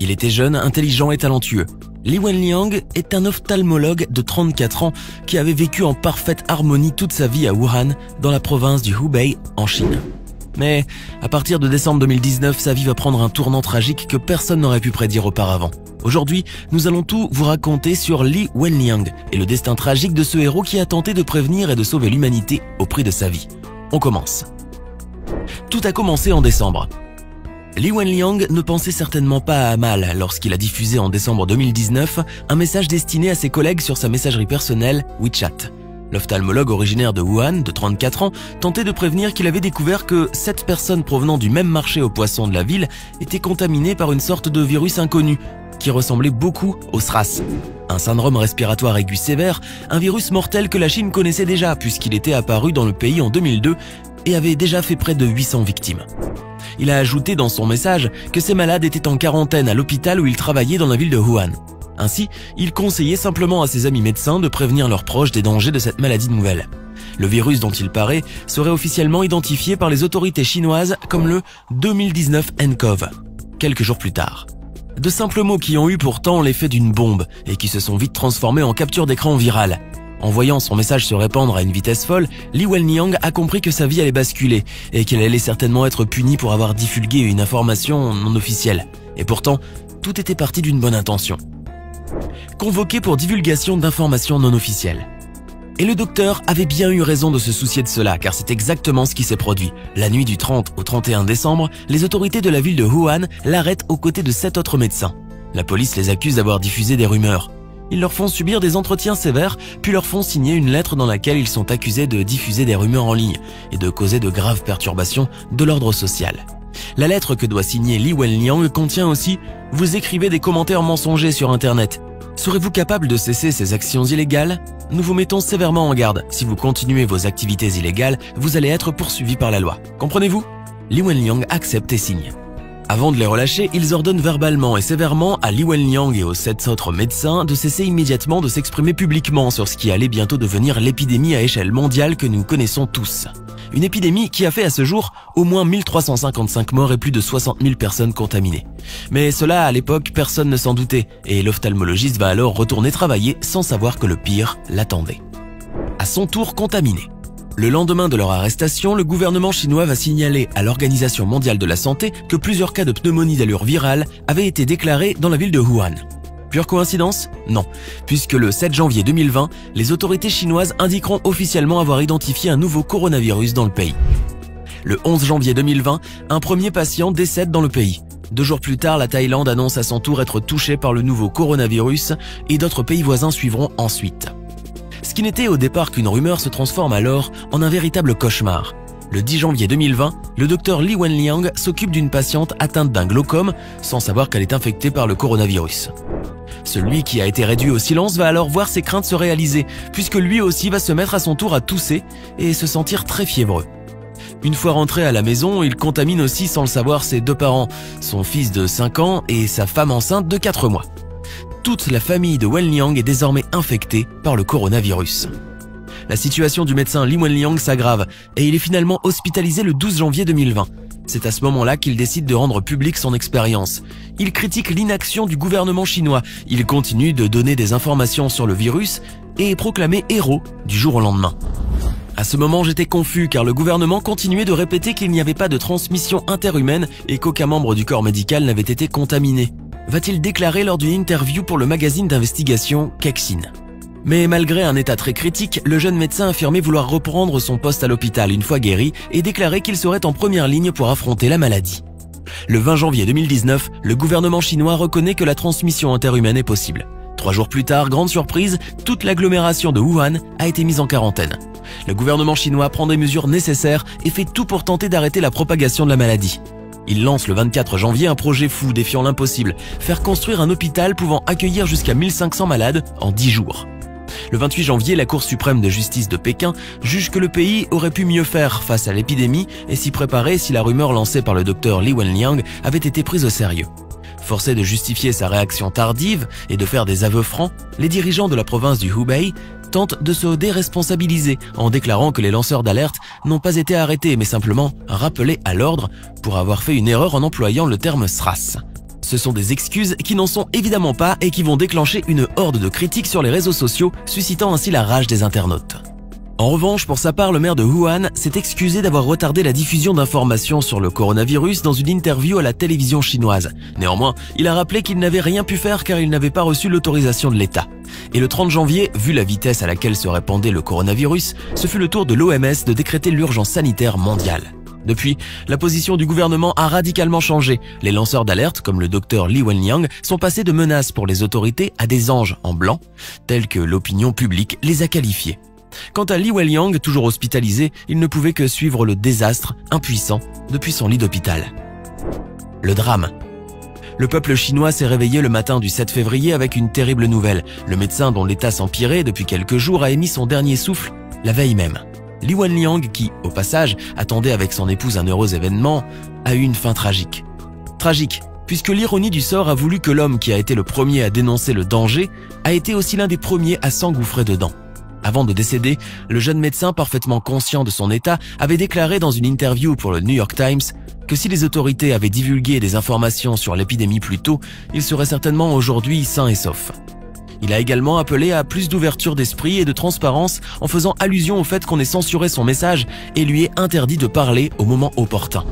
Il était jeune, intelligent et talentueux. Li Wenliang est un ophtalmologue de 34 ans qui avait vécu en parfaite harmonie toute sa vie à Wuhan, dans la province du Hubei, en Chine. Mais à partir de décembre 2019, sa vie va prendre un tournant tragique que personne n'aurait pu prédire auparavant. Aujourd'hui, nous allons tout vous raconter sur Li Wenliang et le destin tragique de ce héros qui a tenté de prévenir et de sauver l'humanité au prix de sa vie. On commence. Tout a commencé en décembre. Li Wenliang ne pensait certainement pas à mal lorsqu'il a diffusé en décembre 2019 un message destiné à ses collègues sur sa messagerie personnelle WeChat. L'ophtalmologue originaire de Wuhan, de 34 ans, tentait de prévenir qu'il avait découvert que 7 personnes provenant du même marché aux poissons de la ville étaient contaminées par une sorte de virus inconnu qui ressemblait beaucoup au SRAS. Un syndrome respiratoire aigu sévère, un virus mortel que la Chine connaissait déjà puisqu'il était apparu dans le pays en 2002 et avait déjà fait près de 800 victimes. Il a ajouté dans son message que ces malades étaient en quarantaine à l'hôpital où il travaillait dans la ville de Wuhan. Ainsi, il conseillait simplement à ses amis médecins de prévenir leurs proches des dangers de cette maladie nouvelle. Le virus dont il paraît serait officiellement identifié par les autorités chinoises comme le 2019 nCoV, quelques jours plus tard. De simples mots qui ont eu pourtant l'effet d'une bombe et qui se sont vite transformés en capture d'écran virale. En voyant son message se répandre à une vitesse folle, Li Wenliang a compris que sa vie allait basculer et qu'elle allait certainement être punie pour avoir divulgué une information non officielle. Et pourtant, tout était parti d'une bonne intention. Convoqué pour divulgation d'informations non officielles. Et le docteur avait bien eu raison de se soucier de cela, car c'est exactement ce qui s'est produit. La nuit du 30 au 31 décembre, les autorités de la ville de Wuhan l'arrêtent aux côtés de 7 autres médecins. La police les accuse d'avoir diffusé des rumeurs. Ils leur font subir des entretiens sévères, puis leur font signer une lettre dans laquelle ils sont accusés de diffuser des rumeurs en ligne et de causer de graves perturbations de l'ordre social. La lettre que doit signer Li Wenliang contient aussi « Vous écrivez des commentaires mensongers sur Internet. Serez-vous capable de cesser ces actions illégales? Nous vous mettons sévèrement en garde. Si vous continuez vos activités illégales, vous allez être poursuivis par la loi. Comprenez-vous ?» Li Wenliang accepte et signe. Avant de les relâcher, ils ordonnent verbalement et sévèrement à Li Wenliang et aux 7 autres médecins de cesser immédiatement de s'exprimer publiquement sur ce qui allait bientôt devenir l'épidémie à échelle mondiale que nous connaissons tous. Une épidémie qui a fait à ce jour au moins 1355 morts et plus de 60 000 personnes contaminées. Mais cela, à l'époque, personne ne s'en doutait, et l'ophtalmologiste va alors retourner travailler sans savoir que le pire l'attendait. À son tour contaminé. Le lendemain de leur arrestation, le gouvernement chinois va signaler à l'Organisation mondiale de la santé que plusieurs cas de pneumonie d'allure virale avaient été déclarés dans la ville de Wuhan. Pure coïncidence? Non, puisque le 7 janvier 2020, les autorités chinoises indiqueront officiellement avoir identifié un nouveau coronavirus dans le pays. Le 11 janvier 2020, un premier patient décède dans le pays. 2 jours plus tard, la Thaïlande annonce à son tour être touchée par le nouveau coronavirus et d'autres pays voisins suivront ensuite. Ce qui n'était au départ qu'une rumeur se transforme alors en un véritable cauchemar. Le 10 janvier 2020, le docteur Li Wenliang s'occupe d'une patiente atteinte d'un glaucome sans savoir qu'elle est infectée par le coronavirus. Celui qui a été réduit au silence va alors voir ses craintes se réaliser, puisque lui aussi va se mettre à son tour à tousser et se sentir très fiévreux. Une fois rentré à la maison, il contamine aussi sans le savoir ses 2 parents, son fils de 5 ans et sa femme enceinte de 4 mois. Toute la famille de Wenliang est désormais infectée par le coronavirus. La situation du médecin Li Wenliang s'aggrave et il est finalement hospitalisé le 12 janvier 2020. C'est à ce moment-là qu'il décide de rendre publique son expérience. Il critique l'inaction du gouvernement chinois, il continue de donner des informations sur le virus et est proclamé héros du jour au lendemain. À ce moment, j'étais confus car le gouvernement continuait de répéter qu'il n'y avait pas de transmission interhumaine et qu'aucun membre du corps médical n'avait été contaminé. Va-t-il déclarer lors d'une interview pour le magazine d'investigation Kexin. Mais malgré un état très critique, le jeune médecin affirmait vouloir reprendre son poste à l'hôpital une fois guéri et déclarait qu'il serait en première ligne pour affronter la maladie. Le 20 janvier 2019, le gouvernement chinois reconnaît que la transmission interhumaine est possible. 3 jours plus tard, grande surprise, toute l'agglomération de Wuhan a été mise en quarantaine. Le gouvernement chinois prend des mesures nécessaires et fait tout pour tenter d'arrêter la propagation de la maladie. Il lance le 24 janvier un projet fou défiant l'impossible, faire construire un hôpital pouvant accueillir jusqu'à 1500 malades en 10 jours. Le 28 janvier, la Cour suprême de justice de Pékin juge que le pays aurait pu mieux faire face à l'épidémie et s'y préparer si la rumeur lancée par le docteur Li Wenliang avait été prise au sérieux. Forcé de justifier sa réaction tardive et de faire des aveux francs, les dirigeants de la province du Hubei tentent de se déresponsabiliser en déclarant que les lanceurs d'alerte n'ont pas été arrêtés mais simplement rappelés à l'ordre pour avoir fait une erreur en employant le terme SRAS. Ce sont des excuses qui n'en sont évidemment pas et qui vont déclencher une horde de critiques sur les réseaux sociaux, suscitant ainsi la rage des internautes. En revanche, pour sa part, le maire de Wuhan s'est excusé d'avoir retardé la diffusion d'informations sur le coronavirus dans une interview à la télévision chinoise. Néanmoins, il a rappelé qu'il n'avait rien pu faire car il n'avait pas reçu l'autorisation de l'État. Et le 30 janvier, vu la vitesse à laquelle se répandait le coronavirus, ce fut le tour de l'OMS de décréter l'urgence sanitaire mondiale. Depuis, la position du gouvernement a radicalement changé. Les lanceurs d'alerte, comme le docteur Li Wenliang, sont passés de menaces pour les autorités à des anges en blanc, tels que l'opinion publique les a qualifiés. Quant à Li Wenliang, toujours hospitalisé, il ne pouvait que suivre le désastre, impuissant, depuis son lit d'hôpital. Le drame. Le peuple chinois s'est réveillé le matin du 7 février avec une terrible nouvelle. Le médecin dont l'état s'empirait depuis quelques jours a émis son dernier souffle la veille même. Li Wenliang, qui, au passage, attendait avec son épouse un heureux événement, a eu une fin tragique. Tragique, puisque l'ironie du sort a voulu que l'homme qui a été le premier à dénoncer le danger a été aussi l'un des premiers à s'engouffrer dedans. Avant de décéder, le jeune médecin, parfaitement conscient de son état, avait déclaré dans une interview pour le New York Times que si les autorités avaient divulgué des informations sur l'épidémie plus tôt, il serait certainement aujourd'hui sain et sauf. Il a également appelé à plus d'ouverture d'esprit et de transparence en faisant allusion au fait qu'on ait censuré son message et lui ait interdit de parler au moment opportun.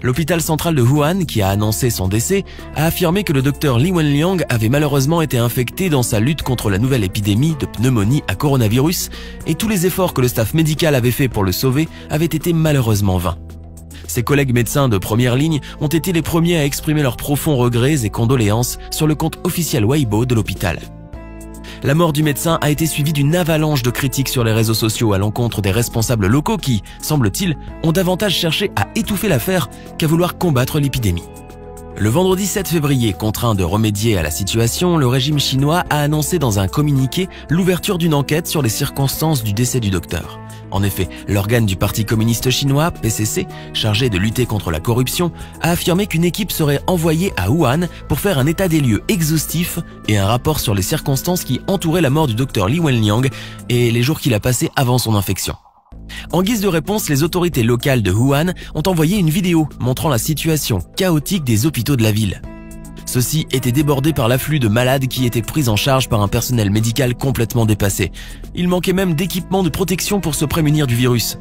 L'hôpital central de Wuhan, qui a annoncé son décès, a affirmé que le docteur Li Wenliang avait malheureusement été infecté dans sa lutte contre la nouvelle épidémie de pneumonie à coronavirus et tous les efforts que le staff médical avait fait pour le sauver avaient été malheureusement vains. Ses collègues médecins de première ligne ont été les premiers à exprimer leurs profonds regrets et condoléances sur le compte officiel Weibo de l'hôpital. La mort du médecin a été suivie d'une avalanche de critiques sur les réseaux sociaux à l'encontre des responsables locaux qui, semble-t-il, ont davantage cherché à étouffer l'affaire qu'à vouloir combattre l'épidémie. Le vendredi 7 février, contraint de remédier à la situation, le régime chinois a annoncé dans un communiqué l'ouverture d'une enquête sur les circonstances du décès du docteur. En effet, l'organe du Parti communiste chinois, PCC, chargé de lutter contre la corruption, a affirmé qu'une équipe serait envoyée à Wuhan pour faire un état des lieux exhaustif et un rapport sur les circonstances qui entouraient la mort du docteur Li Wenliang et les jours qu'il a passés avant son infection. En guise de réponse, les autorités locales de Wuhan ont envoyé une vidéo montrant la situation chaotique des hôpitaux de la ville. Ceux-ci étaient débordés par l'afflux de malades qui étaient pris en charge par un personnel médical complètement dépassé. Il manquait même d'équipements de protection pour se prémunir du virus.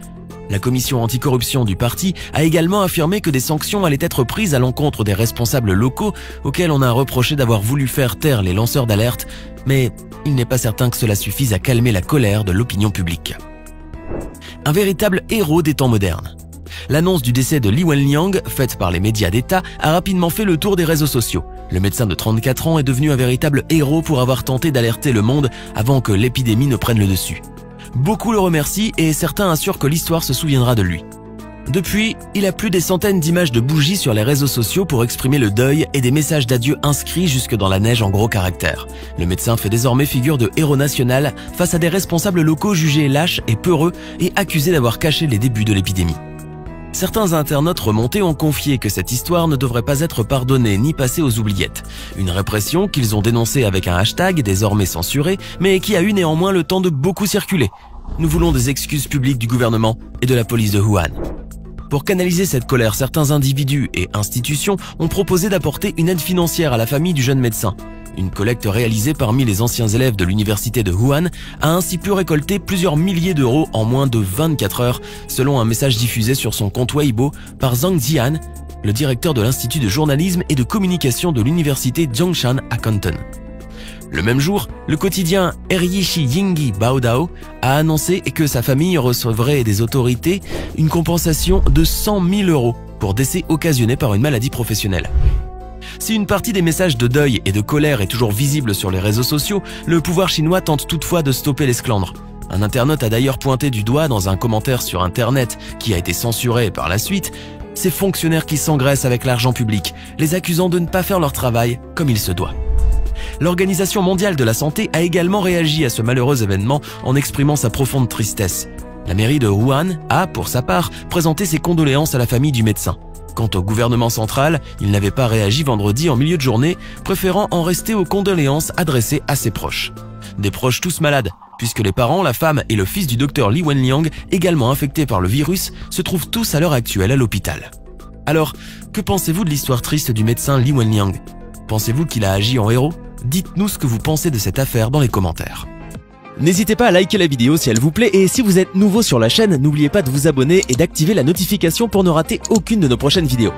La commission anticorruption du parti a également affirmé que des sanctions allaient être prises à l'encontre des responsables locaux auxquels on a reproché d'avoir voulu faire taire les lanceurs d'alerte, mais il n'est pas certain que cela suffise à calmer la colère de l'opinion publique. Un véritable héros des temps modernes. L'annonce du décès de Li Wenliang, faite par les médias d'État, a rapidement fait le tour des réseaux sociaux. Le médecin de 34 ans est devenu un véritable héros pour avoir tenté d'alerter le monde avant que l'épidémie ne prenne le dessus. Beaucoup le remercient et certains assurent que l'histoire se souviendra de lui. Depuis, il a plus des centaines d'images de bougies sur les réseaux sociaux pour exprimer le deuil et des messages d'adieu inscrits jusque dans la neige en gros caractères. Le médecin fait désormais figure de héros national face à des responsables locaux jugés lâches et peureux et accusés d'avoir caché les débuts de l'épidémie. Certains internautes remontés ont confié que cette histoire ne devrait pas être pardonnée ni passée aux oubliettes. Une répression qu'ils ont dénoncée avec un hashtag désormais censuré, mais qui a eu néanmoins le temps de beaucoup circuler. Nous voulons des excuses publiques du gouvernement et de la police de Wuhan. Pour canaliser cette colère, certains individus et institutions ont proposé d'apporter une aide financière à la famille du jeune médecin. Une collecte réalisée parmi les anciens élèves de l'université de Wuhan a ainsi pu récolter plusieurs milliers d'euros en moins de 24 heures, selon un message diffusé sur son compte Weibo par Zhang Jian, le directeur de l'Institut de journalisme et de communication de l'université Zhongshan à Canton. Le même jour, le quotidien Eryishi Yingyi Baodao a annoncé que sa famille recevrait des autorités une compensation de 100 000 euros pour décès occasionné par une maladie professionnelle. Si une partie des messages de deuil et de colère est toujours visible sur les réseaux sociaux, le pouvoir chinois tente toutefois de stopper l'esclandre. Un internaute a d'ailleurs pointé du doigt dans un commentaire sur Internet, qui a été censuré par la suite, ces fonctionnaires qui s'engraissent avec l'argent public, les accusant de ne pas faire leur travail comme il se doit. L'Organisation mondiale de la santé a également réagi à ce malheureux événement en exprimant sa profonde tristesse. La mairie de Wuhan a, pour sa part, présenté ses condoléances à la famille du médecin. Quant au gouvernement central, il n'avait pas réagi vendredi en milieu de journée, préférant en rester aux condoléances adressées à ses proches. Des proches tous malades, puisque les parents, la femme et le fils du docteur Li Wenliang, également infectés par le virus, se trouvent tous à l'heure actuelle à l'hôpital. Alors, que pensez-vous de l'histoire triste du médecin Li Wenliang ? Pensez-vous qu'il a agi en héros? Dites-nous ce que vous pensez de cette affaire dans les commentaires. N'hésitez pas à liker la vidéo si elle vous plaît et si vous êtes nouveau sur la chaîne, n'oubliez pas de vous abonner et d'activer la notification pour ne rater aucune de nos prochaines vidéos.